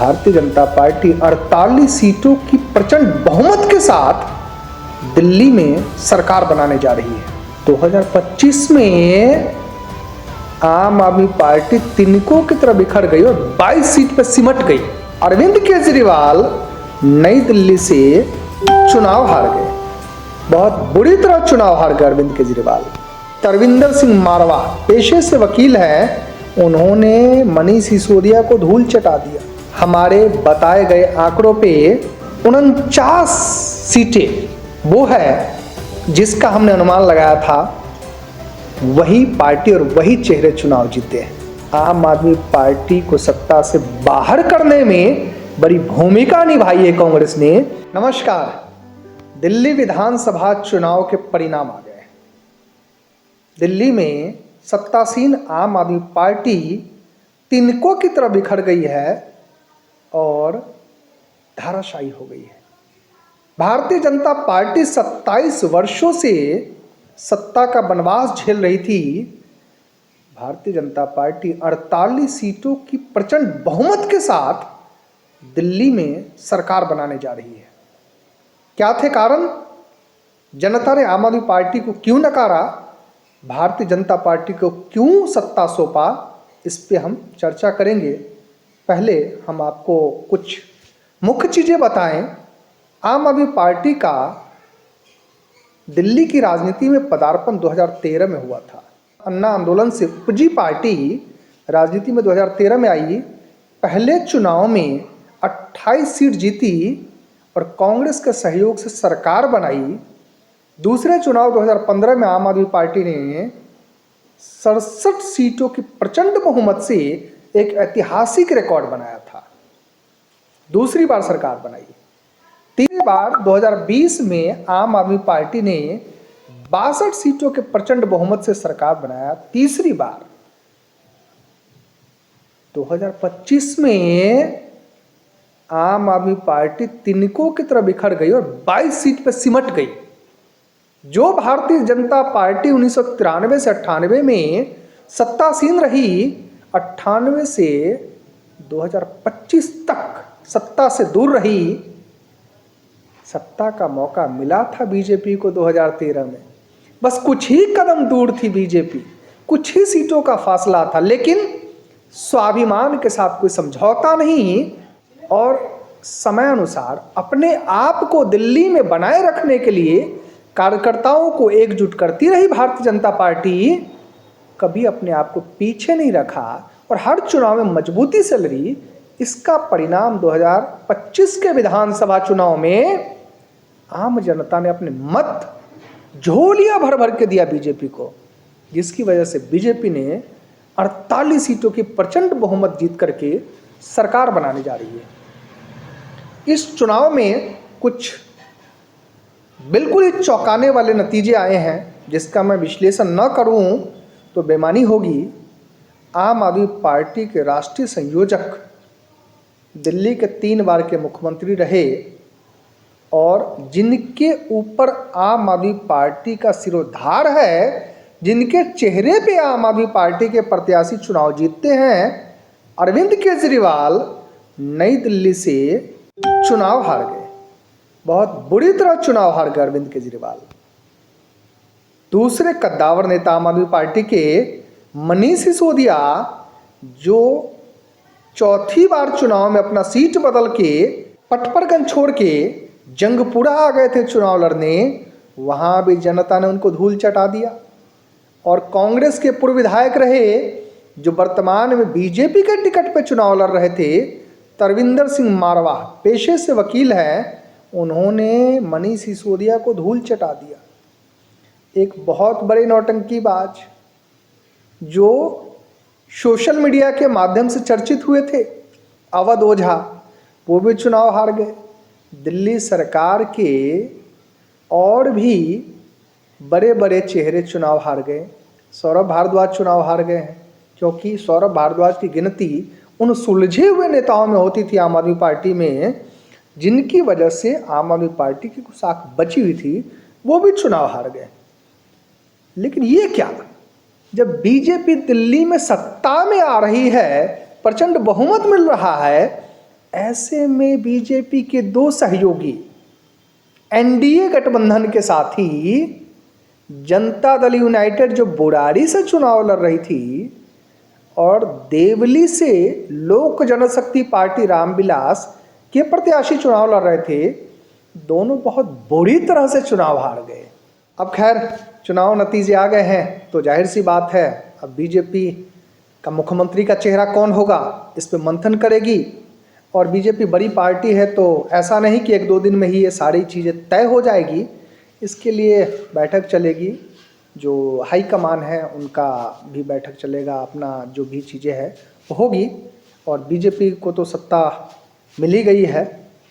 Bharatiya Janata party 48 सीटों की प्रचंड बहुमत के साथ दिल्ली में सरकार बनाने जा रही है। 2025 में आम आदमी पार्टी तिनकों की तरह बिखर गई और 22 सीट पर सिमट गई। अरविंद केजरीवाल नई दिल्ली से चुनाव हार गए, बहुत बुरी तरह चुनाव हार गए अरविंद केजरीवाल। तरविंदर सिंह मारवा पेशे से वकील हैं, उन्होंने मनीष सिसोदिया को धूल चटा दिया। हमारे बताए गए आंकड़ों पे 49 सीटें वो है जिसका हमने अनुमान लगाया था, वही पार्टी और वही चेहरे चुनाव जीते हैं। आम आदमी पार्टी को सत्ता से बाहर करने में बड़ी भूमिका निभाई है कांग्रेस ने। नमस्कार, दिल्ली विधानसभा चुनाव के परिणाम आ गए। दिल्ली में सत्तासीन आम आदमी पार्टी तिनकों की तरह बिखर गई है और धाराशायी हो गई है। भारतीय जनता पार्टी 27 वर्षों से सत्ता का वनवास झेल रही थी। भारतीय जनता पार्टी 48 सीटों की प्रचंड बहुमत के साथ दिल्ली में सरकार बनाने जा रही है। क्या थे कारण? जनता ने आम आदमी पार्टी को क्यों नकारा, भारतीय जनता पार्टी को क्यों सत्ता सौंपा, इस पे हम चर्चा करेंगे। पहले हम आपको कुछ मुख्य चीज़ें बताएं। आम आदमी पार्टी का दिल्ली की राजनीति में पदार्पण 2013 में हुआ था। अन्ना आंदोलन से उपजी पार्टी राजनीति में 2013 में आई। पहले चुनाव में 28 सीट जीती और कांग्रेस के सहयोग से सरकार बनाई। दूसरे चुनाव 2015 में आम आदमी पार्टी ने 67 सीटों की प्रचंड बहुमत से एक ऐतिहासिक रिकॉर्ड बनाया था, दूसरी बार सरकार बनाई। तीसरी बार 2020 में आम आदमी पार्टी ने 62 सीटों के प्रचंड बहुमत से सरकार बनाया, तीसरी बार। 2025 में आम आदमी पार्टी तिनकों की तरह बिखर गई और 22 सीट पर सिमट गई। जो भारतीय जनता पार्टी 1993 से 98 में सत्तासीन रही, 98 से 2025 तक सत्ता से दूर रही। सत्ता का मौका मिला था बीजेपी को 2013 में, बस कुछ ही कदम दूर थी बीजेपी, कुछ ही सीटों का फासला था, लेकिन स्वाभिमान के साथ कोई समझौता नहीं और समय अनुसार अपने आप को दिल्ली में बनाए रखने के लिए कार्यकर्ताओं को एकजुट करती रही भारतीय जनता पार्टी। कभी अपने आप को पीछे नहीं रखा और हर चुनाव में मजबूती से लड़ी। इसका परिणाम 2025 के विधानसभा चुनाव में आम जनता ने अपने मत झोलियां भर भर के दिया बीजेपी को, जिसकी वजह से बीजेपी ने 48 सीटों की प्रचंड बहुमत जीत करके सरकार बनाने जा रही है। इस चुनाव में कुछ बिल्कुल ही चौंकाने वाले नतीजे आए हैं, जिसका मैं विश्लेषण न करूं तो बेईमानी होगी। आम आदमी पार्टी के राष्ट्रीय संयोजक दिल्ली के 3 बार के मुख्यमंत्री रहे और जिनके ऊपर आम आदमी पार्टी का सिरोधार है, जिनके चेहरे पे आम आदमी पार्टी के प्रत्याशी चुनाव जीतते हैं, अरविंद केजरीवाल नई दिल्ली से चुनाव हार गए, बहुत बुरी तरह चुनाव हार गए अरविंद केजरीवाल। दूसरे कद्दावर नेता आम आदमी पार्टी के मनीष सिसोदिया, जो चौथी बार चुनाव में अपना सीट बदल के पटपरगंज छोड़ के जंगपुरा आ गए थे चुनाव लड़ने, वहां भी जनता ने उनको धूल चटा दिया। और कांग्रेस के पूर्व विधायक रहे, जो वर्तमान में बीजेपी के टिकट पर चुनाव लड़ रहे थे, तरविंदर सिंह मारवा पेशे से वकील हैं, उन्होंने मनीष सिसोदिया को धूल चटा दिया। एक बहुत बड़े नौटंकीबाज जो सोशल मीडिया के माध्यम से चर्चित हुए थे, अवध ओझा, वो भी चुनाव हार गए। दिल्ली सरकार के और भी बड़े बड़े चेहरे चुनाव हार गए। सौरभ भारद्वाज चुनाव हार गए हैं, क्योंकि सौरभ भारद्वाज की गिनती उन सुलझे हुए नेताओं में होती थी आम आदमी पार्टी में, जिनकी वजह से आम आदमी पार्टी की कुछ साख बची हुई थी, वो भी चुनाव हार गए। लेकिन ये क्या, जब बीजेपी दिल्ली में सत्ता में आ रही है, प्रचंड बहुमत मिल रहा है, ऐसे में बीजेपी के दो सहयोगी एनडीए गठबंधन के साथी जनता दल यूनाइटेड जो बुराड़ी से चुनाव लड़ रही थी और देवली से लोक जनशक्ति पार्टी रामविलास के प्रत्याशी चुनाव लड़ रहे थे, दोनों बहुत बुरी तरह से चुनाव हार गए। अब खैर चुनाव नतीजे आ गए हैं तो जाहिर सी बात है अब बीजेपी का मुख्यमंत्री का चेहरा कौन होगा इस पे मंथन करेगी। और बीजेपी बड़ी पार्टी है तो ऐसा नहीं कि एक दो दिन में ही ये सारी चीज़ें तय हो जाएगी, इसके लिए बैठक चलेगी, जो हाईकमान है उनका भी बैठक चलेगा, अपना जो भी चीज़ें हैं वो होगी। और बीजेपी को तो सत्ता मिल ही गई है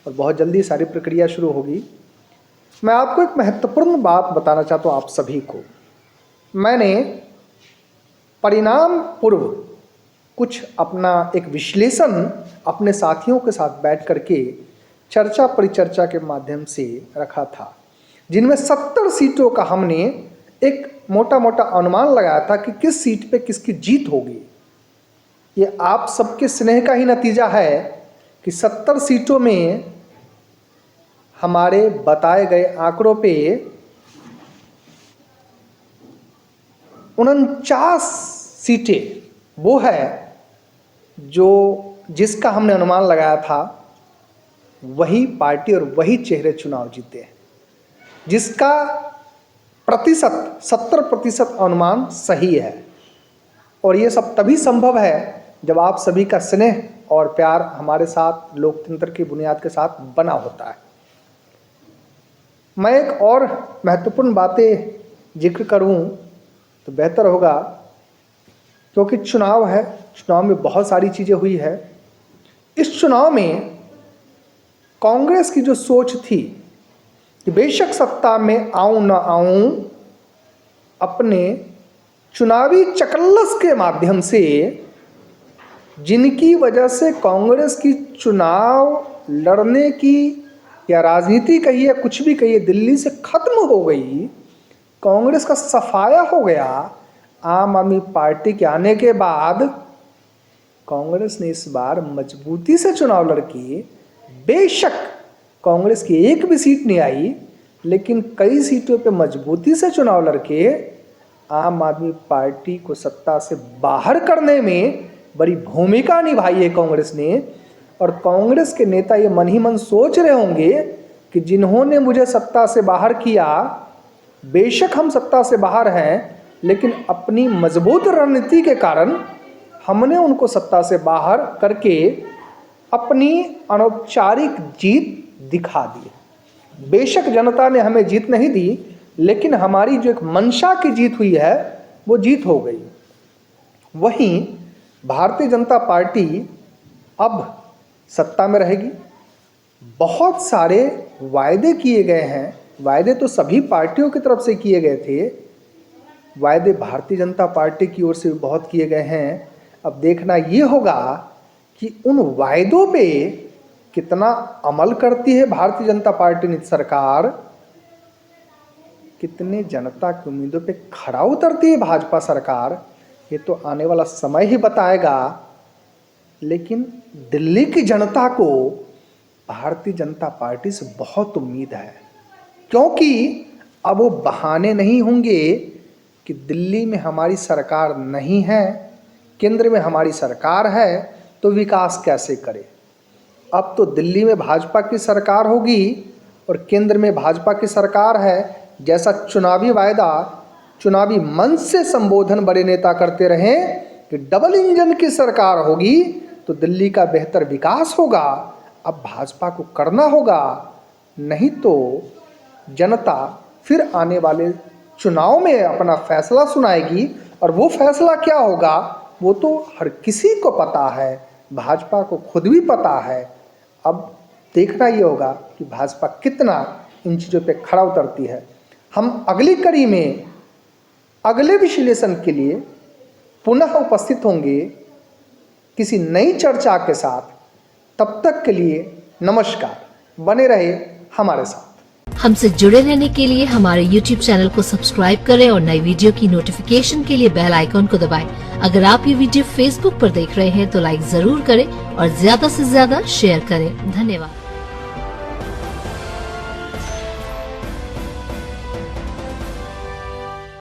और बहुत जल्दी सारी प्रक्रिया शुरू होगी। मैं आपको एक महत्वपूर्ण बात बताना चाहता हूँ आप सभी को। मैंने परिणाम पूर्व कुछ अपना एक विश्लेषण अपने साथियों के साथ बैठ करके चर्चा परिचर्चा के माध्यम से रखा था, जिनमें 70 सीटों का हमने एक मोटा मोटा अनुमान लगाया था कि किस सीट पे किसकी जीत होगी। ये आप सबके स्नेह का ही नतीजा है कि 70 सीटों में हमारे बताए गए आंकड़ों पे 49 सीटें वो है जो जिसका हमने अनुमान लगाया था, वही पार्टी और वही चेहरे चुनाव जीते हैं, जिसका प्रतिशत 70% अनुमान सही है। और ये सब तभी संभव है जब आप सभी का स्नेह और प्यार हमारे साथ लोकतंत्र की बुनियाद के साथ बना होता है। मैं एक और महत्वपूर्ण बातें जिक्र करूं तो बेहतर होगा, क्योंकि चुनाव है, चुनाव में बहुत सारी चीज़ें हुई है। इस चुनाव में कांग्रेस की जो सोच थी कि बेशक सत्ता में आऊं ना आऊं, अपने चुनावी चकल्लस के माध्यम से जिनकी वजह से कांग्रेस की चुनाव लड़ने की या राजनीति कहिए कुछ भी कहिए दिल्ली से खत्म हो गई, कांग्रेस का सफाया हो गया। आम आदमी पार्टी के आने के बाद कांग्रेस ने इस बार मजबूती से चुनाव लड़की, बेशक कांग्रेस की एक भी सीट नहीं आई, लेकिन कई सीटों पे मजबूती से चुनाव लड़के आम आदमी पार्टी को सत्ता से बाहर करने में बड़ी भूमिका निभाई है कांग्रेस ने। और कांग्रेस के नेता ये मन ही मन सोच रहे होंगे कि जिन्होंने मुझे सत्ता से बाहर किया, बेशक हम सत्ता से बाहर हैं, लेकिन अपनी मजबूत रणनीति के कारण हमने उनको सत्ता से बाहर करके अपनी अनौपचारिक जीत दिखा दी। बेशक जनता ने हमें जीत नहीं दी, लेकिन हमारी जो एक मंशा की जीत हुई है वो जीत हो गई। वहीं भारतीय जनता पार्टी अब सत्ता में रहेगी। बहुत सारे वायदे किए गए हैं, वायदे तो सभी पार्टियों की तरफ से किए गए थे, वायदे भारतीय जनता पार्टी की ओर से बहुत किए गए हैं। अब देखना ये होगा कि उन वायदों पे कितना अमल करती है भारतीय जनता पार्टी नीति सरकार, कितने जनता की उम्मीदों पे खरा उतरती है भाजपा सरकार, ये तो आने वाला समय ही बताएगा। लेकिन दिल्ली की जनता को भारतीय जनता पार्टी से बहुत उम्मीद है, क्योंकि अब वो बहाने नहीं होंगे कि दिल्ली में हमारी सरकार नहीं है, केंद्र में हमारी सरकार है तो विकास कैसे करे। अब तो दिल्ली में भाजपा की सरकार होगी और केंद्र में भाजपा की सरकार है। जैसा चुनावी वायदा, चुनावी मंच से संबोधन बड़े नेता करते रहे कि डबल इंजन की सरकार होगी तो दिल्ली का बेहतर विकास होगा, अब भाजपा को करना होगा, नहीं तो जनता फिर आने वाले चुनाव में अपना फैसला सुनाएगी। और वो फैसला क्या होगा वो तो हर किसी को पता है, भाजपा को खुद भी पता है। अब देखना ये होगा कि भाजपा कितना इन चीज़ों पे खरा उतरती है। हम अगली कड़ी में अगले विश्लेषण के लिए पुनः उपस्थित होंगे किसी नई चर्चा के साथ। तब तक के लिए नमस्कार, बने रहे हमारे साथ। हमसे जुड़े रहने के लिए हमारे YouTube चैनल को सब्सक्राइब करें और नई वीडियो की नोटिफिकेशन के लिए बेल आइकॉन को दबाएं। अगर आप ये वीडियो Facebook पर देख रहे हैं तो लाइक जरूर करें और ज्यादा से ज्यादा शेयर करें। धन्यवाद।